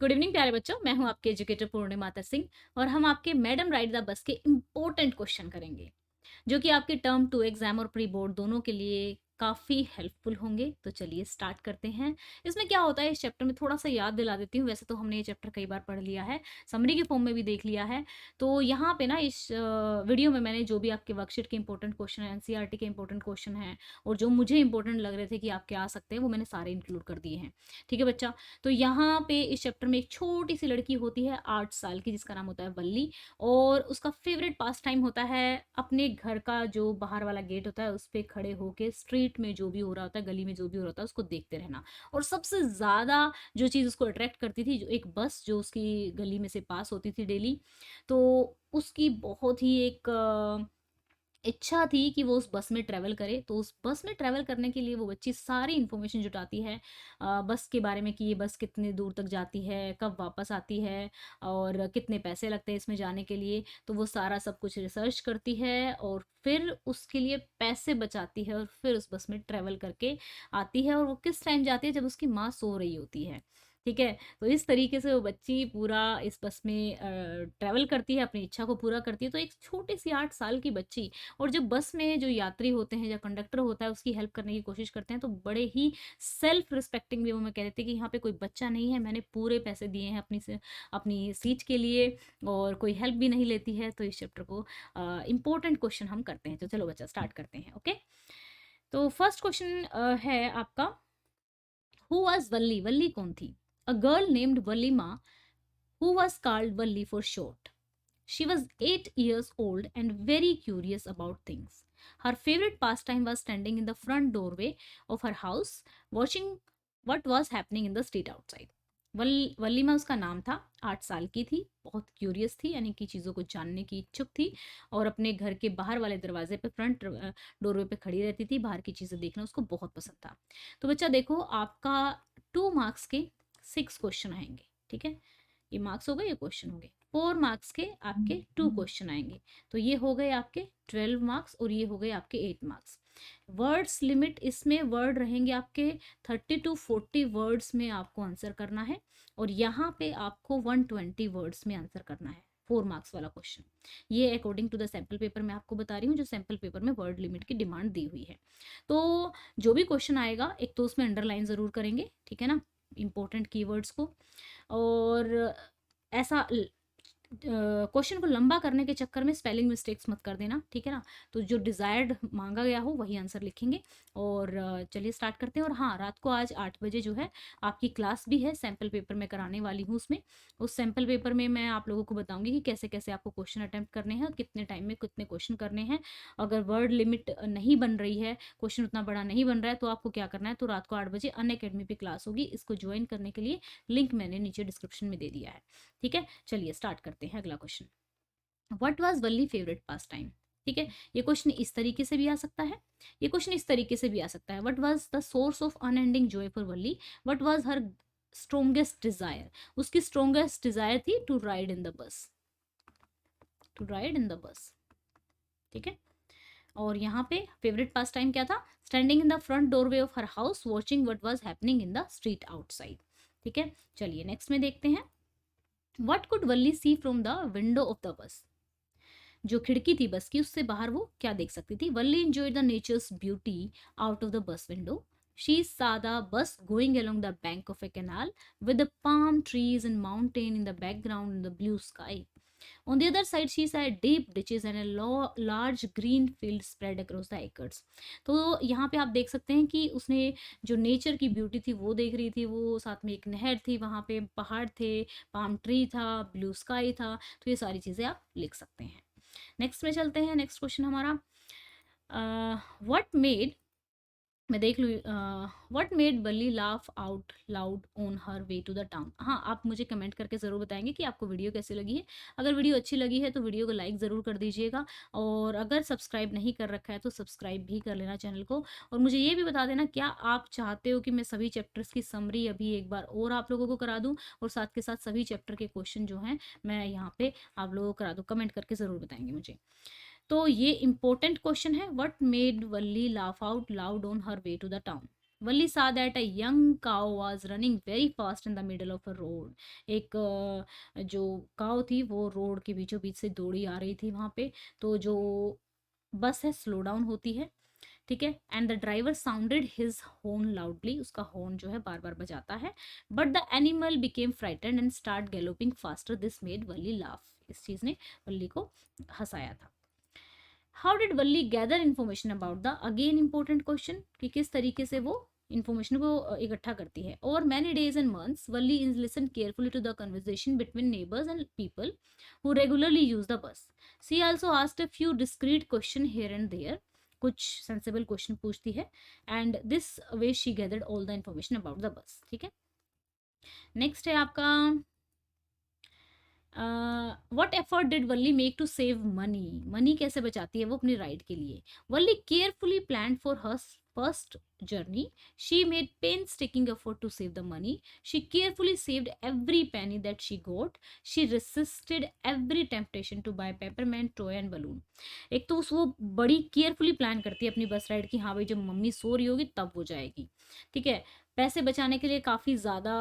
Good evening प्यारे बच्चों, मैं हूं आपके एजुकेटर पूर्णिमाता सिंह और हम आपके मैडम राइट द बस के इम्पोर्टेंट क्वेश्चन करेंगे जो कि आपके टर्म टू एग्जाम और प्री बोर्ड दोनों के लिए काफ़ी हेल्पफुल होंगे। तो चलिए स्टार्ट करते हैं। इसमें क्या होता है, इस चैप्टर में थोड़ा सा याद दिला देती हूँ। वैसे तो हमने ये चैप्टर कई बार पढ़ लिया है, समरी के फॉर्म में भी देख लिया है। तो यहाँ पे ना इस वीडियो में मैंने जो भी आपके वर्कशीट के इंपॉर्टेंट क्वेश्चन है, एनसीईआरटी के इंपॉर्टेंट क्वेश्चन हैं और जो मुझे इंपॉर्टेंट लग रहे थे कि आपके आ सकते हैं, वो मैंने सारे इंक्लूड कर दिए हैं। ठीक है बच्चा। तो यहाँ पे इस चैप्टर में एक छोटी सी लड़की होती है 8 साल की, जिसका नाम होता है वल्ली। और उसका फेवरेट पास टाइम होता है अपने घर का जो बाहर वाला गेट होता है उस पे खड़े होके स्ट्रीट में जो भी हो रहा होता है, गली में जो भी हो रहा होता है, उसको देखते रहना। और सबसे ज़्यादा जो चीज़ उसको अट्रैक्ट करती थी, जो एक बस जो उसकी गली में से पास होती थी डेली, तो उसकी बहुत ही एक इच्छा थी कि वो उस बस में ट्रैवल करे। तो उस बस में ट्रैवल करने के लिए वो बच्ची सारी इन्फॉर्मेशन जुटाती है बस के बारे में कि ये बस कितने दूर तक जाती है, कब वापस आती है और कितने पैसे लगते हैं इसमें जाने के लिए। तो वो सारा सब कुछ रिसर्च करती है और फिर उसके लिए पैसे बचाती है और फिर उस बस में ट्रैवल करके आती है। और वो किस टाइम जाती है, जब उसकी माँ सो रही होती है। ठीक है। तो इस तरीके से वो बच्ची पूरा इस बस में ट्रैवल करती है, अपनी इच्छा को पूरा करती है। तो एक छोटी सी 8 साल की बच्ची, और जब बस में जो यात्री होते हैं या कंडक्टर होता है उसकी हेल्प करने की कोशिश करते हैं, तो बड़े ही सेल्फ रिस्पेक्टिंग वे में कहते हैं कि यहाँ पे कोई बच्चा नहीं है, मैंने पूरे पैसे दिए हैं अपनी सीट के लिए, और कोई हेल्प भी नहीं लेती है। तो इस चैप्टर को इम्पोर्टेंट क्वेश्चन हम करते हैं। तो चलो बच्चा स्टार्ट करते हैं। ओके। तो फर्स्ट क्वेश्चन है आपका, हु वॉज वल्ली? वल्ली कौन थी? A girl named Valliammai who was called Valli for short. She was 8 years old and very curious about things. Her favorite pastime was standing in the front doorway of her house, watching what was happening in the street outside. वल्लीमा उसका नाम था, 8 साल की थी, बहुत curious थी, यानी कि चीज़ों को जानने की इच्छुक थी, और अपने घर के बाहर वाले दरवाजे पे, फ्रंट डोरवे पे खड़ी रहती थी। बाहर की चीज़ें देखना उसको बहुत पसंद था। तो बच्चा देखो, आपका 2 मार्क्स के 6 क्वेश्चन आएंगे। ठीक है, ये मार्क्स हो गए, ये क्वेश्चन हो गए। 4 मार्क्स के आपके 2 क्वेश्चन आएंगे। तो ये हो गए आपके 12 मार्क्स और ये हो गए आपके 8 मार्क्स। वर्ड्स लिमिट, इसमें वर्ड रहेंगे आपके 30 to 40 वर्ड्स में आपको आंसर करना है, और यहाँ पे आपको 120 वर्ड्स में आंसर करना है। 4 मार्क्स वाला क्वेश्चन, ये according to the sample paper मैं आपको बता रही हूँ, जो सैम्पल पेपर में वर्ड लिमिट की डिमांड दी हुई है। तो जो भी क्वेश्चन आएगा, एक तो उसमें अंडरलाइन ज़रूर करेंगे, ठीक है ना, इंपॉर्टेंट कीवर्ड्स को। और ऐसा क्वेश्चन को लंबा करने के चक्कर में स्पेलिंग मिस्टेक्स मत कर देना, ठीक है ना। तो जो डिजायर्ड मांगा गया हो वही आंसर लिखेंगे। और चलिए स्टार्ट करते हैं। और हाँ, रात को आज 8 बजे जो है आपकी क्लास भी है, सैम्पल पेपर में कराने वाली हूँ उसमें। उस सैम्पल पेपर में मैं आप लोगों को बताऊंगी कि कैसे कैसे आपको क्वेश्चन अटेम्प्ट करने हैं, कितने टाइम में कितने क्वेश्चन करने हैं। अगर वर्ड लिमिट नहीं बन रही है, क्वेश्चन उतना बड़ा नहीं बन रहा है, तो आपको क्या करना है, तो रात को 8 बजे अनअकैडमी पे क्लास होगी। इसको ज्वाइन करने के लिए लिंक मैंने नीचे डिस्क्रिप्शन में दे दिया है। ठीक है, चलिए स्टार्ट करते हैं अगला question. What was Valli favourite pass time? ठीक है, ये क्वेश्चन इस तरीके से भी आ सकता है, ये क्वेश्चन इस तरीके से भी आ सकता है। What was the source of unending joy for Valli? What was her strongest desire? उसकी स्ट्रोंगेस्ट डिजायर थी to ride in the bus, to ride in the bus. ठीक है। और यहाँ पे फेवरेट पास टाइम क्या था? Standing in the front doorway of her house, watching what was happening in the street outside. ठीक है, चलिए नेक्स्ट में देखते हैं। What could Valli see from the window of the bus? जो खिड़की थी बस की, उससे बाहर वो क्या देख सकती थी? Valli enjoyed the nature's beauty out of the bus window. She saw the bus going along the bank of a canal with the palm trees and mountain in the background and the blue sky. On the other side, she saw deep ditches and a large green field spread across the acres. तो यहाँ पे आप देख सकते हैं कि उसने जो नेचर की ब्यूटी थी वो देख रही थी, वो साथ में एक नहर थी, वहाँ पे पहाड़ थे, पाम ट्री था, ब्लू स्काई था। तो ये सारी चीज़ें आप लिख सकते हैं। नेक्स्ट में चलते हैं। नेक्स्ट क्वेश्चन हमारा, व्हाट मेड, मैं देख लूँ, what made Valli laugh out loud on her way to the town? हाँ, आप मुझे कमेंट करके ज़रूर बताएंगे कि आपको वीडियो कैसी लगी है। अगर वीडियो अच्छी लगी है तो वीडियो को लाइक ज़रूर कर दीजिएगा, और अगर सब्सक्राइब नहीं कर रखा है तो सब्सक्राइब भी कर लेना चैनल को। और मुझे ये भी बता देना, क्या आप चाहते हो कि मैं सभी चैप्टर्स की समरी अभी एक बार और आप लोगों को करा दूँ, और साथ के साथ सभी चैप्टर के क्वेश्चन जो हैं मैं यहाँ पे आप लोगों को करा दूँ? कमेंट करके ज़रूर बताएंगे मुझे। तो ये इंपॉर्टेंट क्वेश्चन है, what made Valli laugh out loud on her way to the town? Valli saw that a young cow was running very fast in the middle of a road. एक जो काव थी वो रोड के बीचों बीच से दौड़ी आ रही थी वहां पे। तो जो बस है स्लो डाउन होती है, ठीक है। And the driver sounded his horn loudly, उसका हॉर्न जो है बार बार बजाता है। But the animal became frightened and start galloping faster, this made Valli laugh, इस चीज ने वल्ली को हंसाया था। How did Valli gather information about the, again important question, कि किस तरीके से वो इन्फॉर्मेशन को इकट्ठा करती है। Over many days and months Valli is listen carefully to the conversation between neighbours and people who regularly use the bus. She also asked a few discreet question here and there, कुछ sensible question पूछती है। And this way she gathered all the information about the bus, ठीक है। Next है आपका what effort did Valli make to save money, money कैसे बचाती है वो अपनी राइड के लिए। Valli carefully plan for her first journey, she made painstaking effort to save the money, she carefully saved every penny that she got, she resisted every temptation to buy peppermint toy and balloon। एक तो वो बड़ी carefully plan करती है अपनी बस ride की, हाँ भाई जब मम्मी सो रही होगी तब वो जाएगी, ठीक है। पैसे बचाने के लिए काफी ज्यादा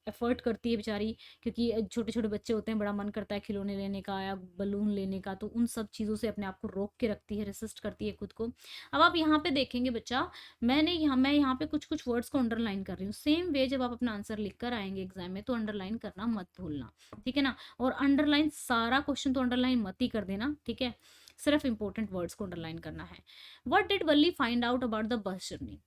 एफर्ट करती है बेचारी, क्योंकि छोटे छोटे बच्चे होते हैं, बड़ा मन करता है खिलौने लेने का या बलून लेने का, तो उन सब चीज़ों से अपने आप को रोक के रखती है, रेसिस्ट करती है खुद को। अब आप यहाँ पे देखेंगे बच्चा, मैं यहाँ पे कुछ कुछ वर्ड्स को अंडरलाइन कर रही हूँ। सेम वे जब आप अपना आंसर लिख कर आएंगे एग्जाम में तो अंडरलाइन करना मत भूलना, ठीक है ना। और अंडरलाइन सारा क्वेश्चन तो अंडरलाइन मत ही कर देना, ठीक है, सिर्फ इंपॉर्टेंट वर्ड्स को अंडरलाइन करना है। What did Valli find out about the bus journey,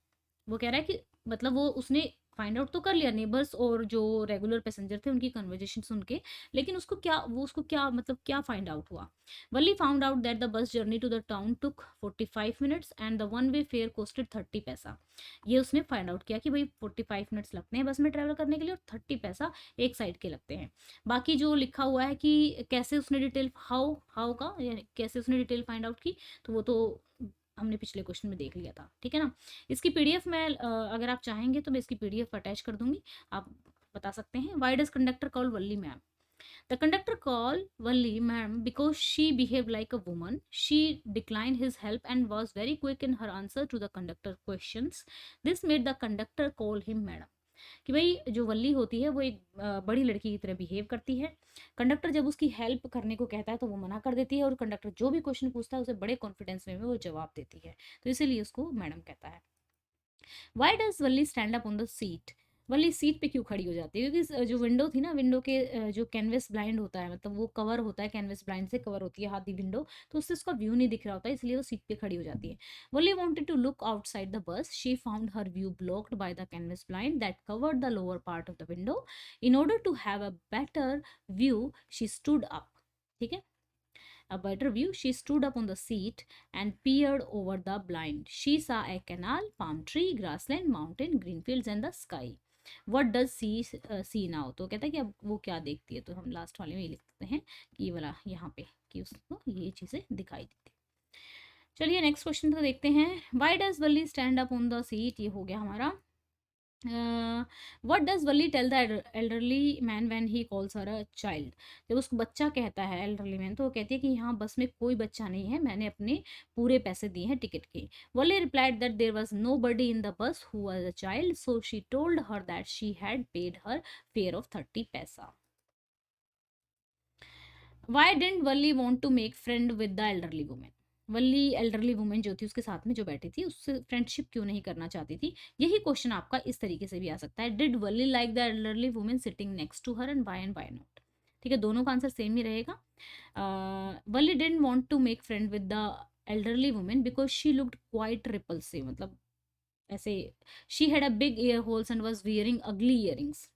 वो कह रहा है कि मतलब वो उसने फाइंड आउट तो कर लिया नेबर्स और जो रेगुलर पैसेंजर थे उनकी कन्वर्जेशन सुन के, लेकिन उसको क्या मतलब क्या फाइंड आउट हुआ। Valli found out that the bus journey to the town took 45 minutes and the one way fare costed 30 paisa. ये उसने फाइंड आउट किया कि भाई 45 मिनट्स लगते हैं बस में ट्रैवल करने के लिए और 30 पैसा एक साइड के लगते हैं। बाकी जो लिखा हुआ है कि कैसे उसने डिटेल हाउ हाउ का यानी कैसे उसने डिटेल फाइंड आउट की, तो वो तो हमने पिछले क्वेश्चन में देख लिया था, ठीक है ना। इसकी पीडीएफ मैं अगर आप चाहेंगे तो मैं इसकी पीडीएफ अटैच कर दूंगी, आप बता सकते हैं। Why does conductor call Valli ma'am, the conductor call Valli ma'am because she behave like a woman, she decline his help and was very quick in her answer to the conductor question, this made the conductor call him madam. कि भाई जो वल्ली होती है वो एक बड़ी लड़की की तरह बिहेव करती है। कंडक्टर जब उसकी हेल्प करने को कहता है तो वो मना कर देती है, और कंडक्टर जो भी क्वेश्चन पूछता है उसे बड़े कॉन्फिडेंस में वो जवाब देती है, तो इसीलिए उसको मैडम कहता है। Why does Valli stand up on the seat, Valli seat पे क्यों खड़ी हो जाती है, क्योंकि जो विंडो थी ना, विंडो के जो कैनवस ब्लाइंड होता है, मतलब वो कवर होता है, कैनवस ब्लाइंड से कवर होती है आधी विंडो, तो उससे उसका व्यू नहीं दिख रहा होता है, इसलिए वो सीट पे खड़ी हो जाती है। Valli wanted to look outside the bus, she found her view blocked by the canvas blind that covered the lower part of the window, in order to have a better view she stood up, ठीक है। A better view, she stood up on the seat and peered over the blind. She saw a canal, palm tree, grassland, mountain, green fields and the sky. What does she see now? तो कहता है कि अब वो क्या देखती है, तो हम लास्ट वाले में ये लिख सकते हैं कि ये वाला यहाँ पे कि उसको ये चीज़ें दिखाई देती। चलिए नेक्स्ट क्वेश्चन तो देखते हैं। Why does Valli stand up on the seat? ये हो गया हमारा। What does Valli tell the elderly man when he calls her a child, जब उसको बच्चा कहता है एल्डरली मैन तो वो कहती है कि यहाँ बस में कोई बच्चा नहीं है, मैंने अपने पूरे पैसे दिए हैं टिकट के। Valli replied that there was nobody in the bus who was a child, so she told her that she had paid her fare of 30 paisa. Why didn't Valli want to make friend with the elderly women, Valli elderly women जो थी उसके साथ में जो बैठी थी उससे friendship क्यों नहीं करना चाहती थी। यही क्वेश्चन आपका इस तरीके से भी आ सकता है, did Valli like the elderly women sitting next to her and why not, ठीक है, दोनों का आंसर सेम ही रहेगा। Valli didn't want to make friend with the elderly women because she looked quite repulsive, मतलब ऐसे she had a big ear holes and was wearing ugly earrings,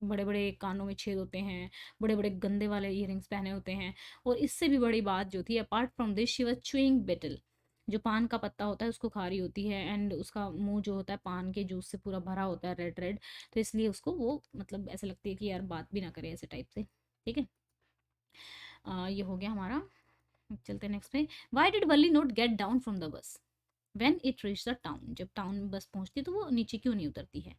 बड़े बड़े कानों में छेद होते हैं, बड़े बड़े गंदे वाले इयरिंग्स पहने होते हैं, और इससे भी बड़ी बात जो थी apart from this she was chewing betel, जो पान का पत्ता होता है उसको खा रही होती है, एंड उसका मुंह जो होता है पान के जूस से पूरा भरा होता है रेड रेड, तो इसलिए उसको वो मतलब ऐसे लगती है कि यार बात भी ना करे ऐसे टाइप से, ठीक है। ये हो गया हमारा। चलते नेक्स्ट पे। Why did Valli not get down from the bus, when it reach the town, जब टाउन में बस पहुँचती है तो वो नीचे क्यों नहीं उतरती है?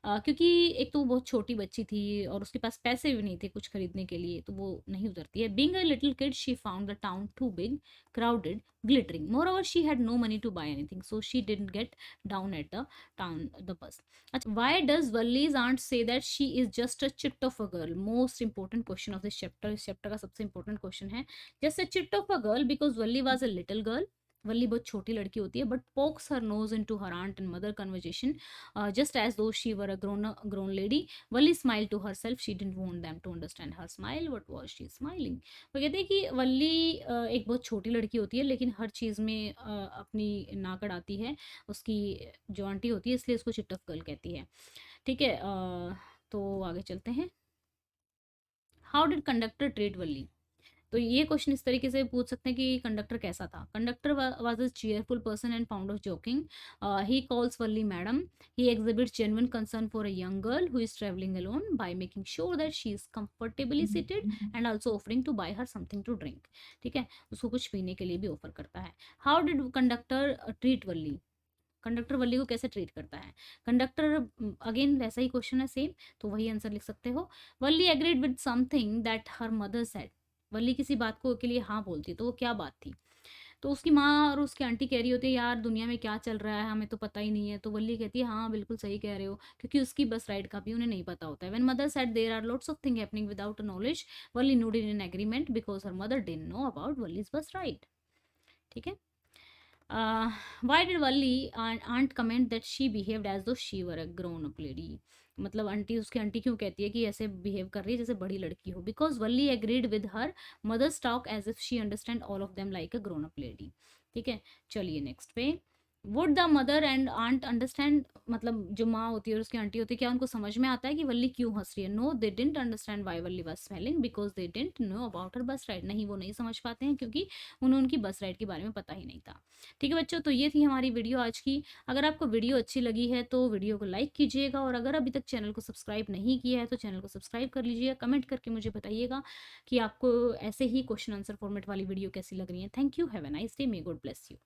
क्योंकि एक तो वो बहुत छोटी बच्ची थी और उसके पास पैसे भी नहीं थे कुछ खरीदने के लिए, तो वो नहीं उतरती है। Being a little kid she found the town too big, crowded, glittering. Moreover, she had no money to buy anything, so she didn't get down at the town the bus. अच्छा, why does Valli's aunt say that she is just a chit of a girl? Most important question of this chapter. इस chapter का सबसे important question है, just a chit of a girl because Valli was a little girl. वल्ली बहुत छोटी लड़की होती है, but pokes her nose into her aunt and mother conversation, just as though she were a grown lady. Valli smiled to herself. She didn't want them to understand her smile. What was she smiling? वो कहते हैं कि वल्ली एक बहुत छोटी लड़की होती है, लेकिन हर चीज़ में अपनी नाक अड़ाती है। उसकी जो आंटी होती है, इसलिए उसको चिट ऑफ गर्ल कहती है। ठीक है, तो आगे चलते हैं। हाउ डिड कंडक्टर ट्रीट वल्ली? तो ये क्वेश्चन इस तरीके से पूछ सकते हैं कि कंडक्टर कैसा था। Conductor was a cheerful person and found of joking. He calls Valli madam. He exhibits genuine concern for a young girl who is travelling alone by making sure that she is comfortably seated and also offering to buy her something to drink. ठीक है, उसको कुछ पीने के लिए भी offer करता है। How did conductor treat Valli? Conductor Valli को कैसे ट्रीट करता है? कंडक्टर, अगेन वैसा ही क्वेश्चन है सेम, तो वही आंसर लिख सकते हो। Valli agreed with something that her mother said. Valli किसी बात को के लिए हाँ बोलती है, तो वो क्या बात थी? तो उसकी माँ और उसकी आंटी कह रही होती है, यार दुनिया में क्या चल रहा है हमें तो पता ही नहीं है। तो वल्ली कहती है, हाँ बिल्कुल सही कह रहे हो, क्योंकि उसकी बस राइड का भी उन्हें नहीं पता होता है। When mother said there are lots of thing happening without knowledge, Valli nodded in agreement because her mother didn't know about Valli's bus ride. ठीक है। Why did Valli aunt comment that she behaved as though she were a grown up lady? मतलब aunty, उसकी aunty क्यों कहती है कि ऐसे behave कर रही है जैसे बड़ी लड़की हो? Because Valli agreed with her mother's talk as if she understand all of them like a grown up lady. ठीक है, चलिए नेक्स्ट पे। Would the mother and aunt understand, मतलब जो माँ होती है और उसकी आंटी होती है, क्या उनको समझ में आता है कि वल्ली क्यों हंस रही है? No, they didn't understand why Valli was smiling because they didn't know about her bus ride. नहीं, वो नहीं समझ पाते हैं क्योंकि उन्हें उनकी बस राइड के बारे में पता ही नहीं था। ठीक है बच्चों, तो ये थी हमारी वीडियो आज की। अगर आपको वीडियो अच्छी लगी है तो वीडियो को लाइक कीजिएगा, और अगर अभी तक चैनल को सब्सक्राइब नहीं किया है तो चैनल को सब्सक्राइब कर लीजिएगा। कमेंट करके मुझे बताइएगा कि आपको ऐसे ही क्वेश्चन आंसर फॉर्मेट वाली वीडियो कैसी लग रही है। Thank you, have a nice day, may God bless you.